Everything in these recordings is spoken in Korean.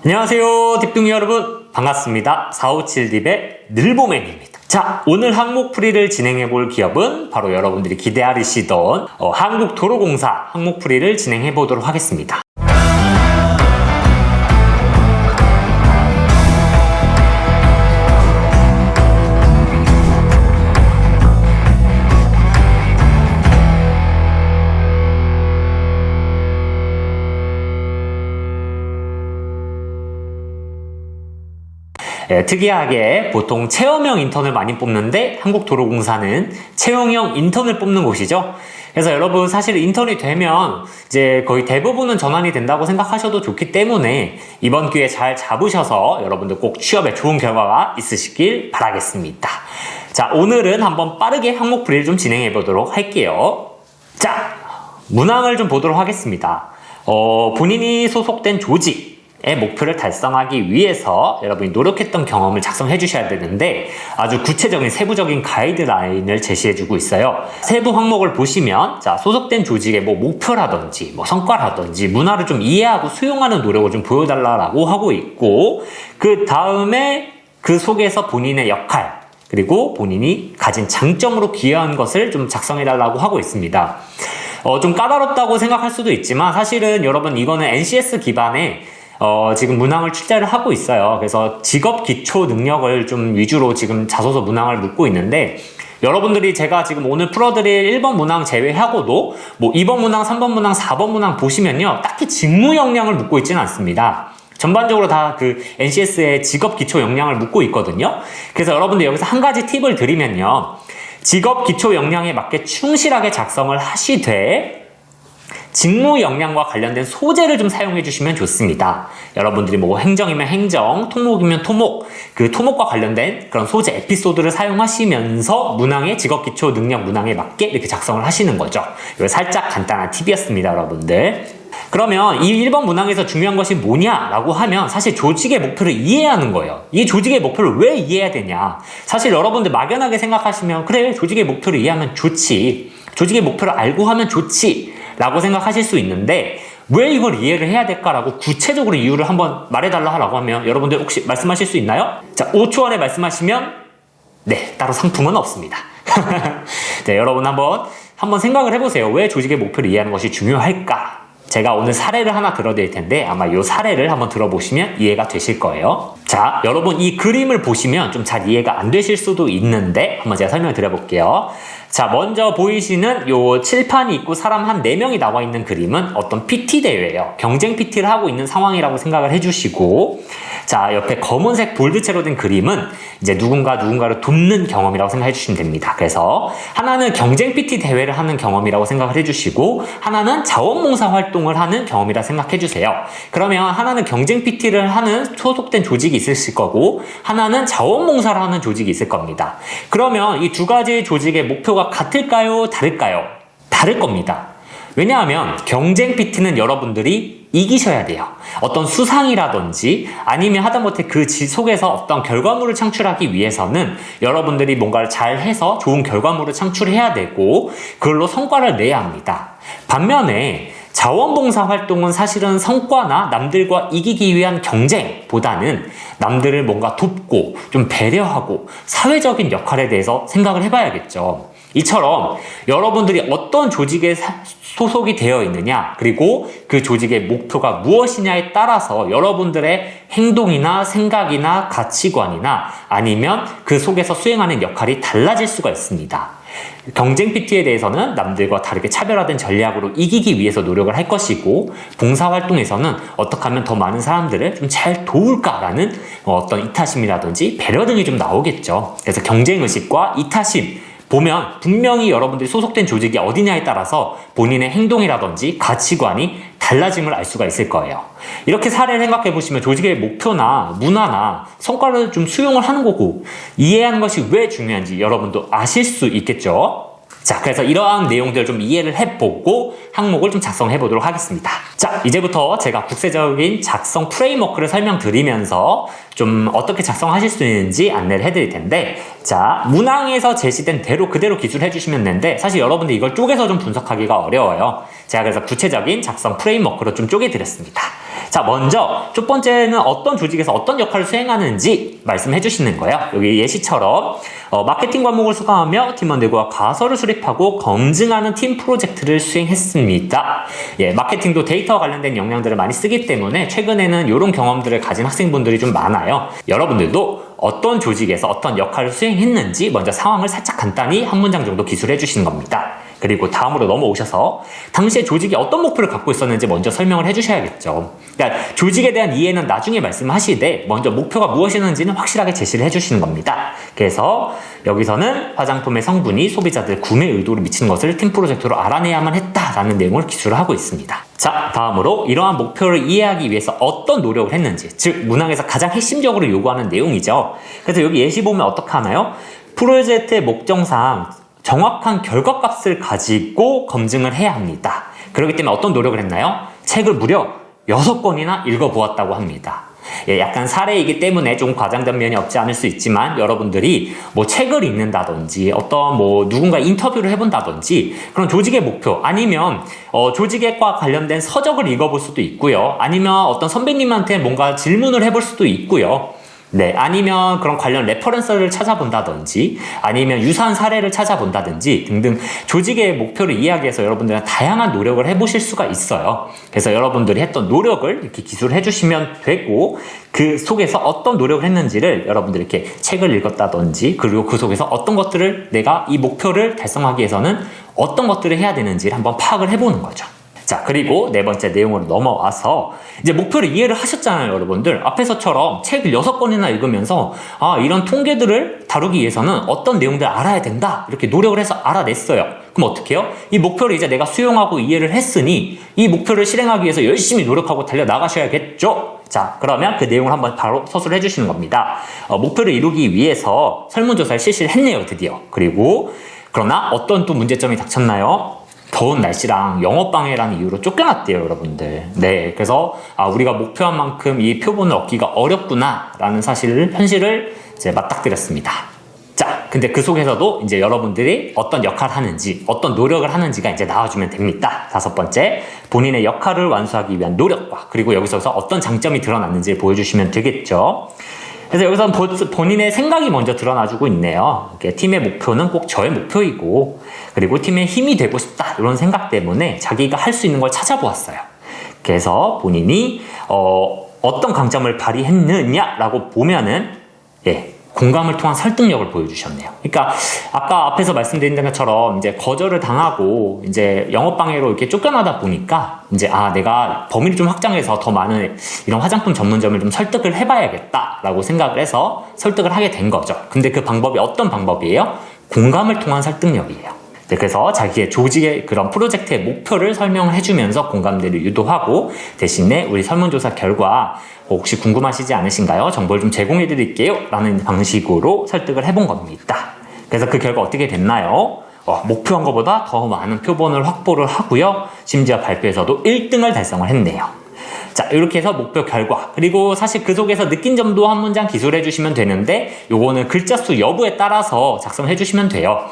안녕하세요 딥둥이 여러분, 반갑습니다. 457딥의 늘보맨입니다. 자, 오늘 항목풀이를 진행해 볼 기업은 바로 여러분들이 기대하시던 한국도로공사 항목풀이를 진행해 보도록 하겠습니다. 특이하게 보통 체험형 인턴을 많이 뽑는데 한국도로공사는 채용형 인턴을 뽑는 곳이죠. 그래서 여러분, 사실 인턴이 되면 이제 거의 대부분은 전환이 된다고 생각하셔도 좋기 때문에 이번 기회에 잘 잡으셔서 여러분들 꼭 취업에 좋은 결과가 있으시길 바라겠습니다. 자, 오늘은 한번 빠르게 항목풀이를 좀 진행해 보도록 할게요. 자, 문항을 좀 보도록 하겠습니다. 본인이 소속된 조직 목표를 달성하기 위해서 여러분이 노력했던 경험을 작성해 주셔야 되는데, 아주 구체적인 세부적인 가이드라인을 제시해 주고 있어요. 세부 항목을 보시면, 자, 소속된 조직의 목표라든지 성과라든지 문화를 좀 이해하고 수용하는 노력을 좀 보여달라고 하고 있고, 그 다음에 그 속에서 본인의 역할 그리고 본인이 가진 장점으로 기여한 것을 좀 작성해 달라고 하고 있습니다. 좀 까다롭다고 생각할 수도 있지만 사실은 여러분, 이거는 NCS 기반의 지금 문항을 출제를 하고 있어요. 그래서 직업 기초 능력을 좀 위주로 지금 자소서 문항을 묻고 있는데, 여러분들이 제가 지금 오늘 풀어드릴 1번 문항 제외하고도 2번 문항, 3번 문항, 4번 문항 보시면요, 딱히 직무 역량을 묻고 있지는 않습니다. 전반적으로 다 그 NCS의 직업 기초 역량을 묻고 있거든요. 그래서 여러분들 여기서 한 가지 팁을 드리면요, 직업 기초 역량에 맞게 충실하게 작성을 하시되 직무 역량과 관련된 소재를 좀 사용해 주시면 좋습니다. 여러분들이 행정이면 행정, 토목이면 토목, 그 토목과 관련된 그런 소재 에피소드를 사용하시면서 문항의 직업 기초 능력 문항에 맞게 이렇게 작성을 하시는 거죠. 이거 살짝 간단한 팁이었습니다, 여러분들. 그러면 이 1번 문항에서 중요한 것이 뭐냐라고 하면 사실 조직의 목표를 이해하는 거예요. 이 조직의 목표를 왜 이해해야 되냐? 사실 여러분들 막연하게 생각하시면, 그래, 조직의 목표를 이해하면 좋지, 조직의 목표를 알고 하면 좋지 라고 생각하실 수 있는데, 왜 이걸 이해를 해야 될까라고 구체적으로 이유를 한번 말해달라 하라고 하면 여러분들 혹시 말씀하실 수 있나요? 자, 5초 안에 말씀하시면 네, 따로 상품은 없습니다. 네, 여러분 한번 생각을 해보세요. 왜 조직의 목표를 이해하는 것이 중요할까? 제가 오늘 사례를 하나 들어드릴 텐데 아마 이 사례를 한번 들어보시면 이해가 되실 거예요. 자, 여러분, 이 그림을 보시면 좀 잘 이해가 안 되실 수도 있는데 한번 제가 설명을 드려볼게요. 자, 먼저 보이시는 요 칠판이 있고 사람 한 4명이 나와 있는 그림은 어떤 PT 대회예요. 경쟁 PT를 하고 있는 상황이라고 생각을 해주시고, 자, 옆에 검은색 볼드체로 된 그림은 이제 누군가를 돕는 경험이라고 생각해 주시면 됩니다. 그래서 하나는 경쟁 PT 대회를 하는 경험이라고 생각을 해주시고, 하나는 자원봉사 활동을 하는 경험이라 생각해 주세요. 그러면 하나는 경쟁 PT를 하는 소속된 조직이 있으실 거고, 하나는 자원봉사를 하는 조직이 있을 겁니다. 그러면 이 두 가지 조직의 목표가 같을까요? 다를까요? 다를 겁니다. 왜냐하면 경쟁 PT는 여러분들이 이기셔야 돼요. 어떤 수상이라든지 아니면 하다못해 그 속에서 어떤 결과물을 창출하기 위해서는 여러분들이 뭔가를 잘 해서 좋은 결과물을 창출해야 되고 그걸로 성과를 내야 합니다. 반면에 자원봉사 활동은 사실은 성과나 남들과 이기기 위한 경쟁보다는 남들을 뭔가 돕고 좀 배려하고 사회적인 역할에 대해서 생각을 해봐야겠죠. 이처럼 여러분들이 어떤 조직에 소속이 되어 있느냐, 그리고 그 조직의 목표가 무엇이냐에 따라서 여러분들의 행동이나 생각이나 가치관이나 아니면 그 속에서 수행하는 역할이 달라질 수가 있습니다. 경쟁 PT에 대해서는 남들과 다르게 차별화된 전략으로 이기기 위해서 노력을 할 것이고, 봉사활동에서는 어떻게 하면 더 많은 사람들을 좀 잘 도울까라는 어떤 이타심이라든지 배려 등이 좀 나오겠죠. 그래서 경쟁의식과 이타심 보면 분명히 여러분들이 소속된 조직이 어디냐에 따라서 본인의 행동이라든지 가치관이 달라짐을 알 수가 있을 거예요. 이렇게 사례를 생각해 보시면 조직의 목표나 문화나 성과를 좀 수용을 하는 거고 이해하는 것이 왜 중요한지 여러분도 아실 수 있겠죠. 자, 그래서 이러한 내용들을 좀 이해를 해보고 항목을 좀 작성해 보도록 하겠습니다. 자, 이제부터 제가 국세적인 작성 프레임워크를 설명드리면서 좀 어떻게 작성하실 수 있는지 안내를 해드릴 텐데, 자, 문항에서 제시된 대로 그대로 기술해 주시면 되는데 사실 여러분들 이걸 쪼개서 좀 분석하기가 어려워요. 제가 그래서 구체적인 작성 프레임워크로 좀 쪼개드렸습니다. 자, 먼저 첫 번째는 어떤 조직에서 어떤 역할을 수행하는지 말씀해 주시는 거예요. 여기 예시처럼 마케팅 과목을 수강하며 팀원들과 가설을 수립하고 검증하는 팀 프로젝트를 수행했습니다. 예, 마케팅도 데이터와 관련된 역량들을 많이 쓰기 때문에 최근에는 이런 경험들을 가진 학생분들이 좀 많아요. 여러분들도 어떤 조직에서 어떤 역할을 수행했는지 먼저 상황을 살짝 간단히 한 문장 정도 기술해 주시는 겁니다. 그리고 다음으로 넘어오셔서 당시에 조직이 어떤 목표를 갖고 있었는지 먼저 설명을 해주셔야겠죠. 그러니까 조직에 대한 이해는 나중에 말씀하시되 먼저 목표가 무엇이었는지는 확실하게 제시를 해주시는 겁니다. 그래서 여기서는 화장품의 성분이 소비자들 구매 의도를 미치는 것을 팀 프로젝트로 알아내야만 했다라는 내용을 기술을 하고 있습니다. 자, 다음으로 이러한 목표를 이해하기 위해서 어떤 노력을 했는지, 즉 문항에서 가장 핵심적으로 요구하는 내용이죠. 그래서 여기 예시 보면 어떻게 하나요? 프로젝트의 목적상 정확한 결과값을 가지고 검증을 해야 합니다. 그렇기 때문에 어떤 노력을 했나요? 책을 무려 6권이나 읽어보았다고 합니다. 예, 약간 사례이기 때문에 좀 과장된 면이 없지 않을 수 있지만 여러분들이 뭐 책을 읽는다든지 어떤 뭐 누군가 인터뷰를 해본다든지 그런 조직의 목표 아니면 조직과 관련된 서적을 읽어볼 수도 있고요. 아니면 어떤 선배님한테 뭔가 질문을 해볼 수도 있고요. 네, 아니면 그런 관련 레퍼런스를 찾아본다든지 아니면 유사한 사례를 찾아본다든지 등등 조직의 목표를 이해하기 위해서 여러분들은 다양한 노력을 해보실 수가 있어요. 그래서 여러분들이 했던 노력을 이렇게 기술을 해주시면 되고 그 속에서 어떤 노력을 했는지를 여러분들이 이렇게 책을 읽었다든지 그리고 그 속에서 어떤 것들을 내가 이 목표를 달성하기 위해서는 어떤 것들을 해야 되는지를 한번 파악을 해보는 거죠. 자, 그리고 네 번째 내용으로 넘어와서 이제 목표를 이해를 하셨잖아요, 여러분들. 앞에서처럼 책을 6권이나 읽으면서 이런 통계들을 다루기 위해서는 어떤 내용들을 알아야 된다. 이렇게 노력을 해서 알아냈어요. 그럼 어떻게 해요? 이 목표를 이제 내가 수용하고 이해를 했으니 이 목표를 실행하기 위해서 열심히 노력하고 달려나가셔야겠죠? 자, 그러면 그 내용을 한번 바로 서술을 해주시는 겁니다. 목표를 이루기 위해서 설문조사를 실시를 했네요, 드디어. 그리고 그러나 어떤 또 문제점이 닥쳤나요? 더운 날씨랑 영업방해라는 이유로 쫓겨났대요, 여러분들. 네, 그래서 우리가 목표한 만큼 이 표본을 얻기가 어렵구나 라는 현실을 이제 맞닥뜨렸습니다. 자, 근데 그 속에서도 이제 여러분들이 어떤 역할을 하는지 어떤 노력을 하는지가 이제 나와주면 됩니다. 5번째, 본인의 역할을 완수하기 위한 노력과 그리고 여기서 어떤 장점이 드러났는지 보여주시면 되겠죠. 그래서 여기서 본인의 생각이 먼저 드러나주고 있네요. 팀의 목표는 꼭 저의 목표이고 그리고 팀의 힘이 되고 싶다 이런 생각 때문에 자기가 할 수 있는 걸 찾아보았어요. 그래서 본인이 어떤 강점을 발휘했느냐라고 보면은 공감을 통한 설득력을 보여주셨네요. 그러니까 아까 앞에서 말씀드린 것처럼 이제 거절을 당하고 이제 영업방해로 이렇게 쫓겨나다 보니까 이제 내가 범위를 좀 확장해서 더 많은 이런 화장품 전문점을 좀 설득을 해봐야겠다라고 생각을 해서 설득을 하게 된 거죠. 근데 그 방법이 어떤 방법이에요? 공감을 통한 설득력이에요. 네, 그래서 자기의 조직의 그런 프로젝트의 목표를 설명을 해주면서 공감대를 유도하고 대신에 우리 설문조사 결과 혹시 궁금하시지 않으신가요? 정보를 좀 제공해 드릴게요 라는 방식으로 설득을 해본 겁니다. 그래서 그 결과 어떻게 됐나요? 목표한 것보다 더 많은 표본을 확보를 하고요. 심지어 발표에서도 1등을 달성을 했네요. 자, 이렇게 해서 목표 결과 그리고 사실 그 속에서 느낀 점도 한 문장 기술해 주시면 되는데 요거는 글자 수 여부에 따라서 작성해 주시면 돼요.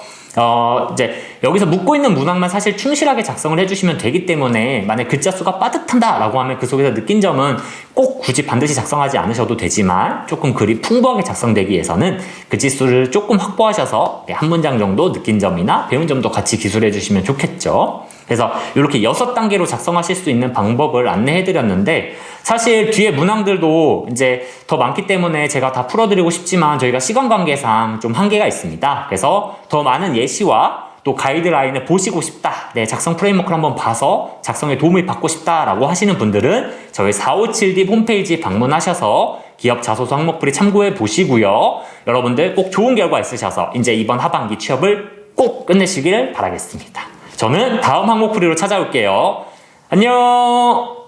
이제 여기서 묻고 있는 문항만 사실 충실하게 작성을 해주시면 되기 때문에 만약 글자 수가 빠듯하다 라고 하면 그 속에서 느낀 점은 꼭 굳이 반드시 작성하지 않으셔도 되지만 조금 글이 풍부하게 작성되기 위해서는 글자 수를 조금 확보하셔서 한 문장 정도 느낀 점이나 배운 점도 같이 기술해 주시면 좋겠죠. 그래서 이렇게 6단계로 작성하실 수 있는 방법을 안내해 드렸는데 사실 뒤에 문항들도 이제 더 많기 때문에 제가 다 풀어드리고 싶지만 저희가 시간 관계상 좀 한계가 있습니다. 그래서 더 많은 예시와 또 가이드라인을 보시고 싶다. 작성 프레임워크를 한번 봐서 작성에 도움을 받고 싶다라고 하시는 분들은 저희 457D 홈페이지 방문하셔서 기업 자소서 항목풀이 참고해 보시고요. 여러분들 꼭 좋은 결과 있으셔서 이제 이번 하반기 취업을 꼭 끝내시길 바라겠습니다. 저는 다음 항목풀이로 찾아올게요. 안녕!